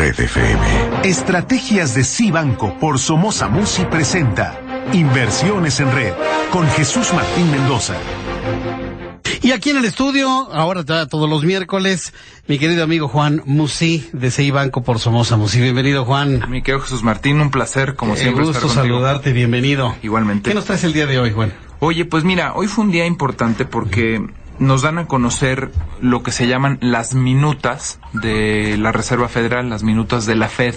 Red FM. Estrategias de Cibanco por Somoza Musi presenta Inversiones en Red con Jesús Martín Mendoza. Y aquí en el estudio, ahora todos los miércoles, mi querido amigo Juan Musi de Cibanco por Somoza Musi. Bienvenido, Juan. Mi querido Jesús Martín, un placer, como siempre, estar contigo. Gusto saludarte, bienvenido. Igualmente. ¿Qué nos traes el día de hoy, Juan? Oye, pues mira, hoy fue un día importante porque nos dan a conocer lo que se llaman las minutas de la Reserva Federal, las minutas de la Fed.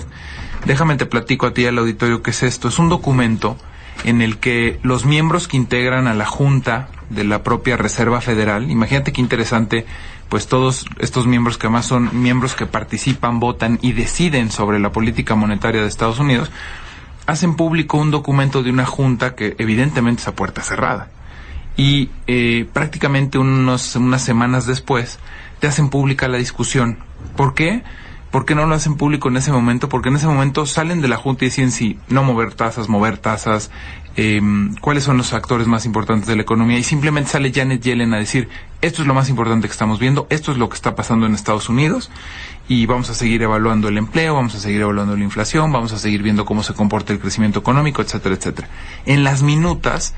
Déjame te platico a ti al auditorio qué es esto. Es un documento en el que los miembros que integran a la Junta de la propia Reserva Federal, imagínate qué interesante, pues todos estos miembros que además son miembros que participan, votan y deciden sobre la política monetaria de Estados Unidos, hacen público un documento de una junta que evidentemente es a puerta cerrada. Y prácticamente unas semanas después te hacen pública la discusión. ¿Por qué? ¿Por qué no lo hacen público en ese momento? Porque en ese momento salen de la Junta y deciden si no mover tasas, cuáles son los actores más importantes de la economía, y simplemente sale Janet Yellen a decir, esto es lo más importante que estamos viendo, esto es lo que está pasando en Estados Unidos, y vamos a seguir evaluando el empleo, vamos a seguir evaluando la inflación, vamos a seguir viendo cómo se comporta el crecimiento económico, etcétera, etcétera. En las minutas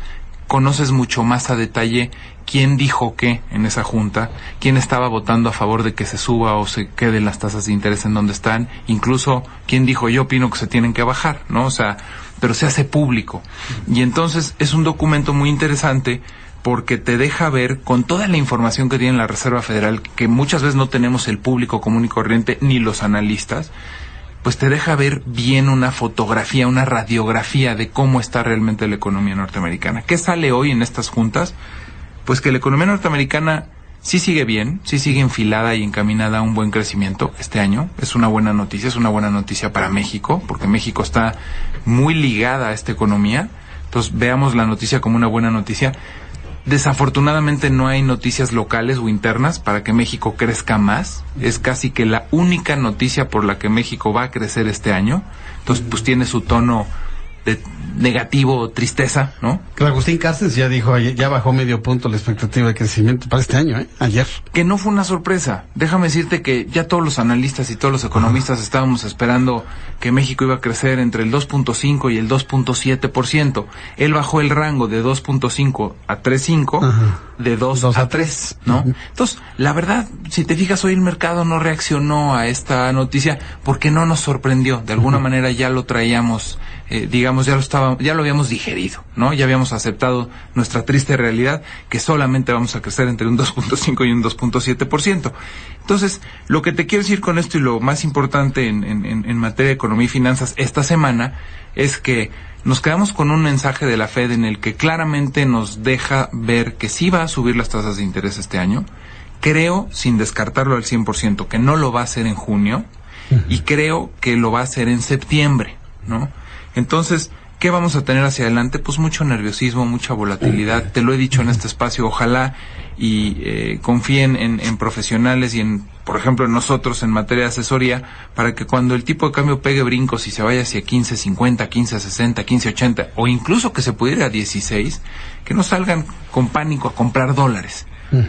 conoces mucho más a detalle quién dijo qué en esa junta, quién estaba votando a favor de que se suba o se queden las tasas de interés en donde están, incluso quién dijo yo opino que se tienen que bajar, ¿no? O sea, pero se hace público. Y entonces es un documento muy interesante porque te deja ver con toda la información que tiene la Reserva Federal, que muchas veces no tenemos el público común y corriente ni los analistas, pues te deja ver bien una fotografía, una radiografía de cómo está realmente la economía norteamericana. ¿Qué sale hoy en estas juntas? Pues que la economía norteamericana sí sigue bien, sí sigue enfilada y encaminada a un buen crecimiento este año. Es una buena noticia para México, porque México está muy ligada a esta economía. Entonces veamos la noticia como una buena noticia. Desafortunadamente no hay noticias locales o internas para que México crezca más. Es casi que la única noticia por la que México va a crecer este año. Entonces, pues tiene su tono de negativo, tristeza, ¿no? Agustín Carstens ya dijo, ya bajó medio punto la expectativa de crecimiento para este año, ayer. Que no fue una sorpresa. Déjame decirte que ya todos los analistas y todos los economistas estábamos esperando que México iba a crecer entre el 2.5 y el 2.7%. Él bajó el rango de 2.5 a 3.5, de 2 a 3, ¿no? Entonces, la verdad, si te fijas, hoy el mercado no reaccionó a esta noticia porque no nos sorprendió. De alguna manera ya lo traíamos, digamos, ya lo habíamos digerido, ¿no? Ya habíamos aceptado nuestra triste realidad que solamente vamos a crecer entre un 2.5 y un 2.7%. Entonces, lo que te quiero decir con esto y lo más importante en materia de economía y finanzas esta semana es que nos quedamos con un mensaje de la Fed en el que claramente nos deja ver que sí va a subir las tasas de interés este año. Creo, sin descartarlo al 100%, que no lo va a hacer en junio y creo que lo va a hacer en septiembre, ¿no? Entonces, ¿qué vamos a tener hacia adelante? Pues mucho nerviosismo, mucha volatilidad. Te lo he dicho en este espacio, ojalá y confíen en profesionales y por ejemplo, en nosotros en materia de asesoría, para que cuando el tipo de cambio pegue brincos y se vaya hacia 15.50, 15.60, 15.80, o incluso que se pudiera a 16, que no salgan con pánico a comprar dólares.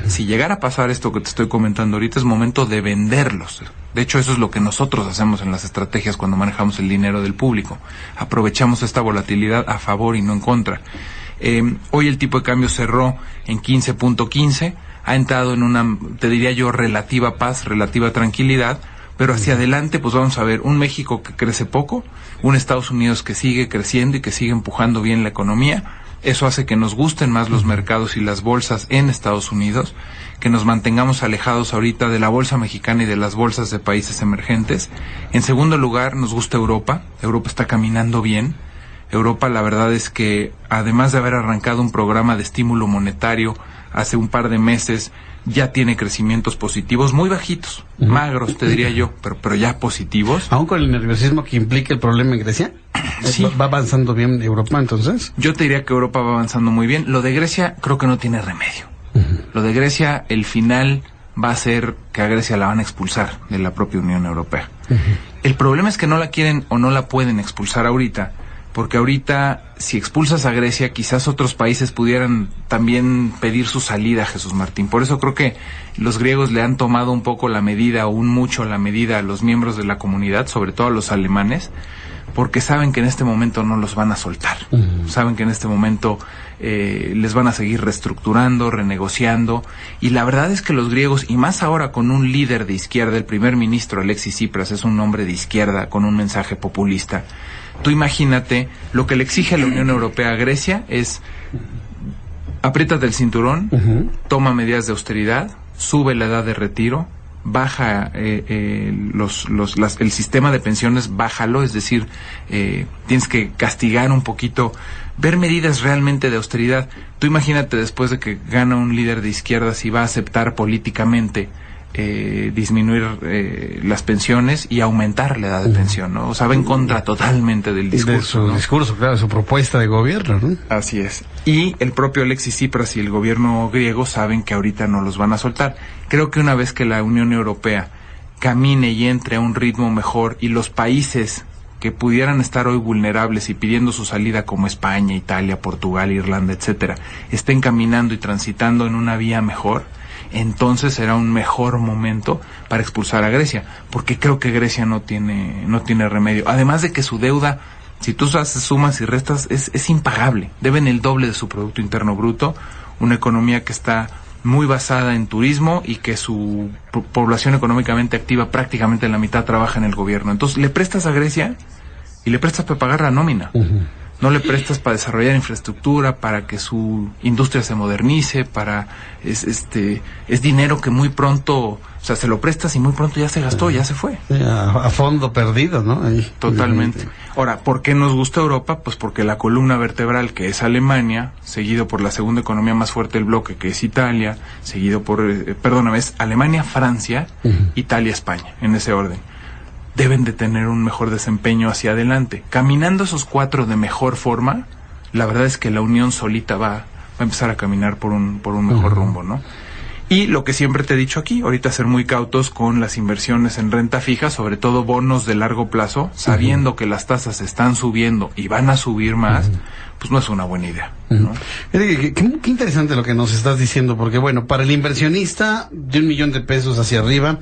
Si llegara a pasar esto que te estoy comentando ahorita, es momento de venderlos. De hecho, eso es lo que nosotros hacemos en las estrategias cuando manejamos el dinero del público. Aprovechamos esta volatilidad a favor y no en contra. Hoy el tipo de cambio cerró en 15.15, ha entrado en una, te diría yo, relativa paz, relativa tranquilidad, pero hacia adelante pues vamos a ver un México que crece poco, un Estados Unidos que sigue creciendo y que sigue empujando bien la economía. Eso hace que nos gusten más los mercados y las bolsas en Estados Unidos, que nos mantengamos alejados ahorita de la bolsa mexicana y de las bolsas de países emergentes. En segundo lugar, nos gusta Europa. Europa está caminando bien. Europa, la verdad es que, además de haber arrancado un programa de estímulo monetario hace un par de meses, ya tiene crecimientos positivos, muy bajitos, magros, te diría yo, pero ya positivos. ¿Aún con el nerviosismo que implica el problema en Grecia? Sí. ¿Va avanzando bien Europa, entonces? Yo te diría que Europa va avanzando muy bien. Lo de Grecia creo que no tiene remedio. Lo de Grecia, el final va a ser que a Grecia la van a expulsar de la propia Unión Europea. El problema es que no la quieren o no la pueden expulsar ahorita porque ahorita si expulsas a Grecia, quizás otros países pudieran también pedir su salida, Jesús Martín. Por eso creo que los griegos le han tomado un poco la medida, o un mucho la medida a los miembros de la comunidad, sobre todo a los alemanes, porque saben que en este momento no los van a soltar. Saben que en este momento les van a seguir reestructurando, renegociando, y la verdad es que los griegos, y más ahora con un líder de izquierda, el primer ministro Alexis Tsipras es un hombre de izquierda con un mensaje populista. Tú imagínate, lo que le exige a la Unión Europea a Grecia es: apriétate el cinturón, toma medidas de austeridad, sube la edad de retiro, baja el sistema de pensiones, bájalo, es decir, tienes que castigar un poquito, ver medidas realmente de austeridad. Tú imagínate, después de que gana un líder de izquierda, si va a aceptar políticamente disminuir las pensiones y aumentar la edad de pensión, ¿no? O sea, va en contra totalmente del discurso. De su ¿no? discurso, claro, de su propuesta de gobierno, ¿no? Así es. Y el propio Alexis Tsipras y el gobierno griego saben que ahorita no los van a soltar. Creo que una vez que la Unión Europea camine y entre a un ritmo mejor, y los países que pudieran estar hoy vulnerables y pidiendo su salida, como España, Italia, Portugal, Irlanda, etcétera, estén caminando y transitando en una vía mejor, entonces será un mejor momento para expulsar a Grecia, porque creo que Grecia no tiene remedio. Además de que su deuda, si tú haces sumas y restas, es impagable. Deben el doble de su Producto Interno Bruto, una economía que está muy basada en turismo y que su población económicamente activa, prácticamente la mitad trabaja en el gobierno. Entonces le prestas a Grecia y le prestas para pagar la nómina. No le prestas para desarrollar infraestructura, para que su industria se modernice, es dinero que muy pronto, o sea, se lo prestas y muy pronto ya se gastó, ya se fue. A fondo perdido, ¿no? Ahí. Totalmente. Ahora, ¿por qué nos gusta Europa? Pues porque la columna vertebral, que es Alemania, seguido por la segunda economía más fuerte del bloque, que es Italia, seguido por, es Alemania, Francia, Italia, España, en ese orden. Deben de tener un mejor desempeño hacia adelante. Caminando esos cuatro de mejor forma, la verdad es que la Unión solita va a empezar a caminar por un mejor rumbo, ¿no? Y lo que siempre te he dicho aquí, ahorita ser muy cautos con las inversiones en renta fija, sobre todo bonos de largo plazo, sabiendo que las tasas están subiendo y van a subir más, pues no es una buena idea, ¿no? Qué interesante lo que nos estás diciendo, porque bueno, para el inversionista de $1,000,000 hacia arriba,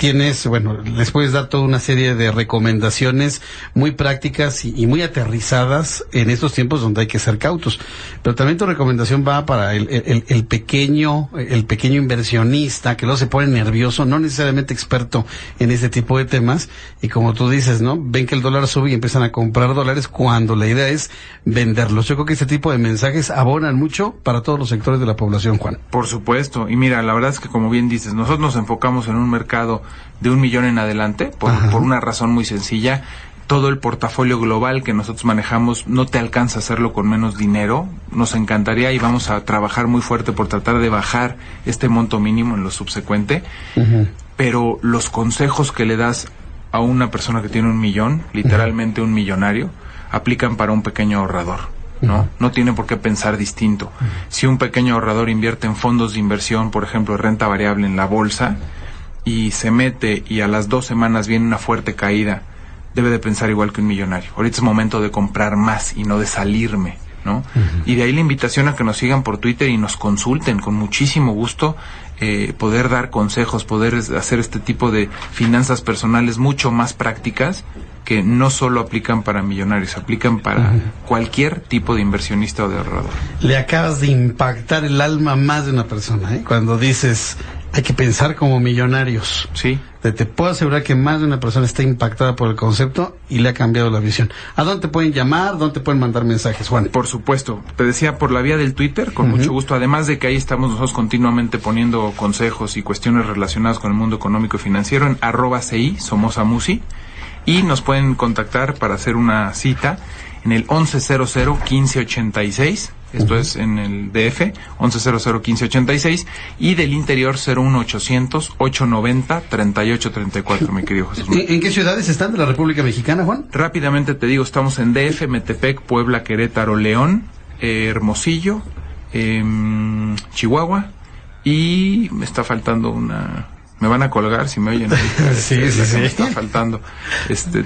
les puedes dar toda una serie de recomendaciones muy prácticas y muy aterrizadas en estos tiempos donde hay que ser cautos. Pero también tu recomendación va para el pequeño inversionista que luego se pone nervioso, no necesariamente experto en este tipo de temas, y como tú dices, ¿no? Ven que el dólar sube y empiezan a comprar dólares cuando la idea es venderlos. Yo creo que este tipo de mensajes abonan mucho para todos los sectores de la población, Juan. Por supuesto. Y mira, la verdad es que, como bien dices, nosotros nos enfocamos en un mercado de 1 millón en adelante, por una razón muy sencilla. Todo el portafolio global que nosotros manejamos no te alcanza a hacerlo con menos dinero. Nos encantaría, y vamos a trabajar muy fuerte por tratar de bajar este monto mínimo en lo subsecuente. Pero los consejos que le das a una persona que tiene 1 millón, literalmente un millonario, aplican para un pequeño ahorrador, ¿no? No tiene por qué pensar distinto. Si un pequeño ahorrador invierte en fondos de inversión, por ejemplo, renta variable en la bolsa, y se mete y a las 2 semanas viene una fuerte caída, debe de pensar igual que un millonario. Ahorita es momento de comprar más y no de salirme, ¿no? Y de ahí la invitación a que nos sigan por Twitter y nos consulten con muchísimo gusto, poder dar consejos, poder hacer este tipo de finanzas personales mucho más prácticas, que no solo aplican para millonarios, aplican para cualquier tipo de inversionista o de ahorrador. Le acabas de impactar el alma más de una persona, ¿eh? Cuando dices, hay que pensar como millonarios. Sí. Te puedo asegurar que más de una persona está impactada por el concepto y le ha cambiado la visión. ¿A dónde te pueden llamar? ¿Dónde te pueden mandar mensajes, Juan? Por supuesto. Te decía, por la vía del Twitter, con mucho gusto. Además de que ahí estamos nosotros continuamente poniendo consejos y cuestiones relacionadas con el mundo económico y financiero en @CI, Somoza Musi. Y nos pueden contactar para hacer una cita en el 1100-1586, esto es en el DF, 1100-1586, y del interior 01800-890-3834, mi querido Jesús. ¿En qué ciudades están de la República Mexicana, Juan? Rápidamente te digo, estamos en DF, Metepec, Puebla, Querétaro, León, Hermosillo, Chihuahua, y me está faltando una Me van a colgar si me oyen. Sí. Me está faltando.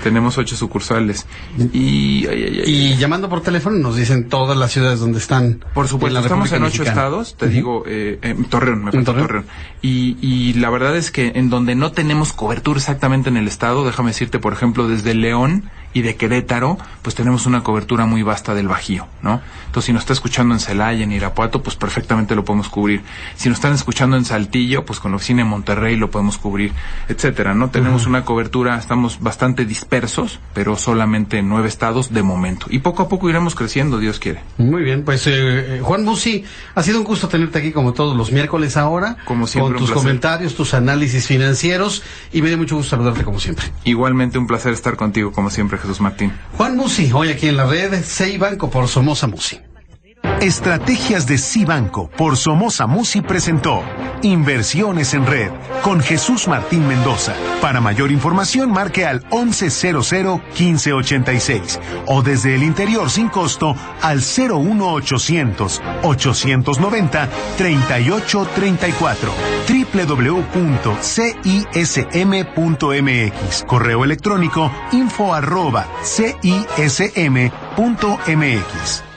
Tenemos 8 sucursales. Y llamando por teléfono nos dicen todas las ciudades donde están. Por supuesto, estamos en 8 estados, te digo, Torreón, me falta Torreón. Y la verdad es que en donde no tenemos cobertura exactamente en el estado, déjame decirte, por ejemplo, desde León y de Querétaro, pues tenemos una cobertura muy vasta del Bajío, ¿no? Entonces, si nos está escuchando en Celaya, en Irapuato, pues perfectamente lo podemos cubrir. Si nos están escuchando en Saltillo, pues con la oficina en Monterrey lo podemos cubrir, etcétera, ¿no? Tenemos una cobertura, estamos bastante dispersos, pero solamente en 9 estados de momento. Y poco a poco iremos creciendo, Dios quiere. Muy bien, pues Juan Musi, ha sido un gusto tenerte aquí como todos los miércoles ahora. Como siempre, con tus comentarios, tus análisis financieros, y me dio mucho gusto saludarte como siempre. Igualmente un placer estar contigo como siempre, Jesús Martín. Juan Musi, hoy aquí en la red Cibanco por Somoza Musi. Estrategias de Cibanco por Somoza Musi presentó Inversiones en Red con Jesús Martín Mendoza. Para mayor información marque al 1100-1586 o desde el interior sin costo al 01800-890-3834. www.cism.mx. Correo electrónico info@cism.mx.